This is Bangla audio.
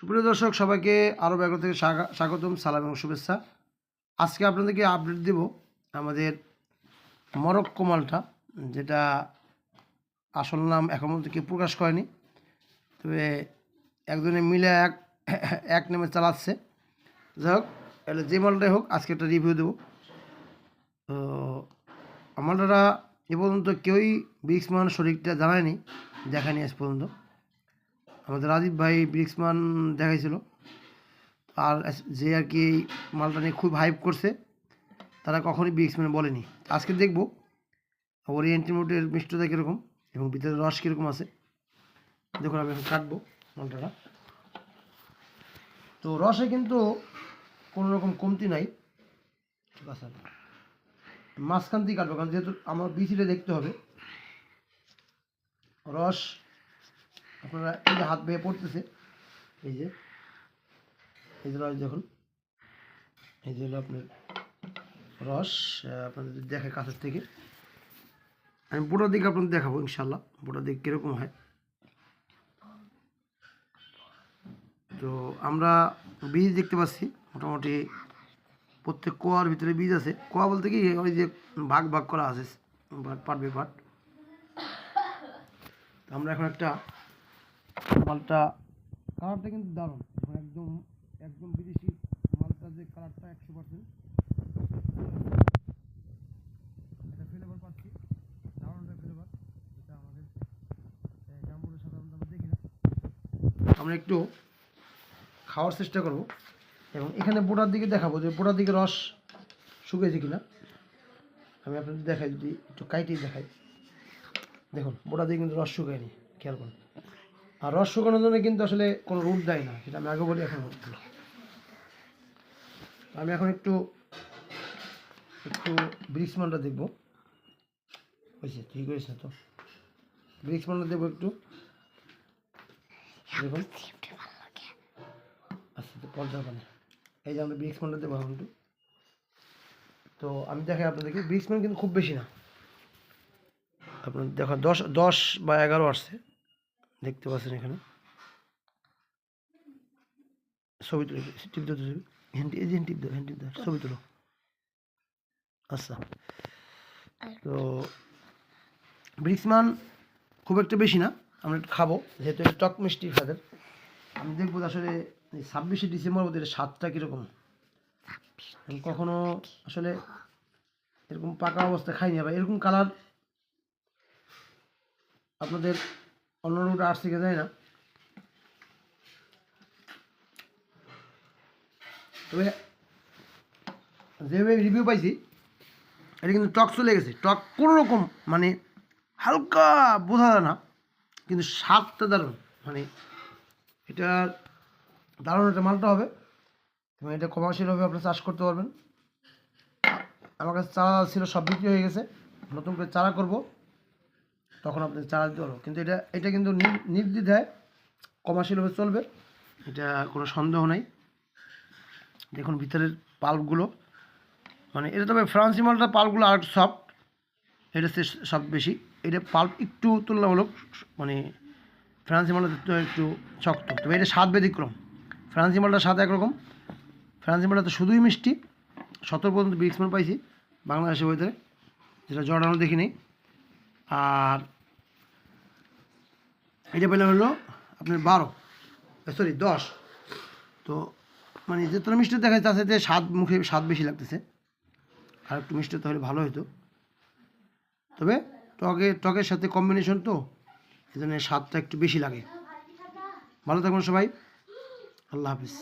সুপ্রিয় দর্শক সবাইকে আরও ব্যাগর থেকে স্বাগতম, সালাম এবং শুভেচ্ছা। আজকে আপনাদেরকে আপডেট দেব আমাদের মরক্কো মালটা, যেটা আসল নাম এখন পর্যন্ত কেউ প্রকাশ করেনি, তবে একজনে মিলে এক নামে চালাচ্ছে। যাই হোক, এটা যে মালটাই হোক, আজকে একটা রিভিউ দেবো। তো মালটাটা এ পর্যন্ত কেউই ব্রিক্সমান শরীরটা জানায়নি, দেখায়নি আজ পর্যন্ত। আমাদের রাজীব ভাই ব্রিক্সমান দেখাইছিল, আর যে আর কি এই মালটা নিয়ে খুব হাইপ করছে, তারা কখনই ব্রিক্সম্যান বলেনি। আজকে দেখব ওর অ্যান্টিমোটের মিষ্টতা কীরকম এবং ভিতরে রস কীরকম আছে। দেখুন, আমি এখন কাটবো মালটাটা। তো রসে কিন্তু কোনো রকম কমতি নাই, ঠিক আছে। মাঝখান দিয়ে কাটবো, কারণ যেহেতু আমার বিচিটা দেখতে হবে। রস আপনারা এই যে হাত বেয়ে পড়তেছে, এই যে রস দেখুন, এই যে হলো আপনার রস। আপনাদের দেখে কাছের থেকে আমি বুড়োর দিকে আপনাদের দেখাবো ইনশাল্লাহ, বুড়োর দিক কীরকম হয়। তো আমরা বীজ দেখতে পাচ্ছি মোটামুটি প্রত্যেক কোয়ার ভিতরে বীজ আছে। কোয়া বলতে কি, ওই যে ভাগ ভাগ করা আছে পার্ট বাই পার্ট। আমরা এখন একটা মালটা, কালারটা কিন্তু দারুণ, একদম একদম বিদেশি মালটা, যে কালারটা 100% একটা ফ্লেভার পাচ্ছি, দারুণ একটা ফ্লেভার, যেটা আমাদের জাম্বুরের সাধারণত আমরা দেখি না। আমরা একটু খাওয়ার চেষ্টা করব এবং এখানে বোটার দিকে দেখাবো যে বোটার দিকে রস শুকিয়েছে কিনা। আমি আপনাদের দেখাই, যদি একটু কাইটেই দেখাই, দেখুন বোটার দিকে কিন্তু রস শুকায়নি, খেয়াল করুন। আর রস শুকানোর জন্য কিন্তু আসলে কোনো রুট দেয় না, সেটা আমি আগে বলি, এখন বলি। আমি এখন একটু ব্রিক্সমানটা দেখবো, হয়েছে ঠিক হয়েছে তো। ব্রিক্সমানটা দেবো একটু, দেখুন। আচ্ছা, তো পর্যায় মানে এই যে আমরা ব্রিক্সমানটা দেবো এখন একটু। তো আমি দেখাই আপনাদেরকে, ব্রিক্সমান কিন্তু খুব বেশি না, আপনার দেখো 10 বা 11 আসছে, দেখতে পাচ্ছেন এখানে। ছবি তুলে টিপ দাও, ছবি এই যে টিপ দাও, টিপ দাও, ছবি তুলো। আচ্ছা, তো ব্রিক্সমান খুব একটা বেশি না, আমরা একটু খাবো, যেহেতু এটা টক মিষ্টি খাদের। আমি দেখবো আসলে 26শে ডিসেম্বর মধ্যে স্বাদটা কীরকম। আমি কখনো আসলে এরকম পাকা অবস্থা খাইনি, আবার এরকম কালার আপনাদের অন্য রুটে আসছে কি যায় না। তবে যেভাবে রিভিউ পাইছি, এটা কিন্তু টক চলে গেছে, টক কোনো রকম মানে হালকা বোঝা যায় না, কিন্তু স্বাদটা দারুণ, মানে এটা দারুণ একটা মালটা হবে এবং এটা কমার্শিয়ালভাবে আপনি চাষ করতে পারবেন। আমার কাছে চারা ছিল, সব বিক্রি হয়ে গেছে, নতুন করে চারা করব, তখন আপনি চারা দিতে পারবো। কিন্তু এটা কিন্তু নির্দ্বিধায় কমার্শিয়ালভাবে চলবে, এটা কোনো সন্দেহ নাই। দেখুন ভিতরের পাল্পগুলো, মানে এটা, তবে ফ্রান্সি মালটার পাল্পগুলো আর সফট, এটা সব বেশি, এটা পাল্প একটু তুলনামূলক, মানে ফ্রান্সি মালটা একটু শক্ত, তবে এটা স্বাদ ব্যতিক্রম। ফ্রান্সি মালটার স্বাদ একরকম, ফ্রান্সি মালটা তো শুধুই মিষ্টি। 17 পর্যন্ত ব্রিক্সমান পাইছি বাংলাদেশের ভিতরে, যেটা জর্ডানও দেখিনি। আর এটা পেলে হলো আপনার 10। তো মানে যেতটা মিষ্টি দেখা যাচ্ছে, তার সাথে মুখে স্বাদ বেশি লাগতেছে, আর একটু মিষ্টি তাহলে ভালো হতো, তবে টকের সাথে কম্বিনেশন তো, এই জন্য স্বাদটা একটু বেশি লাগে। ভালো থাকবেন সবাই, আল্লাহ হাফিজ।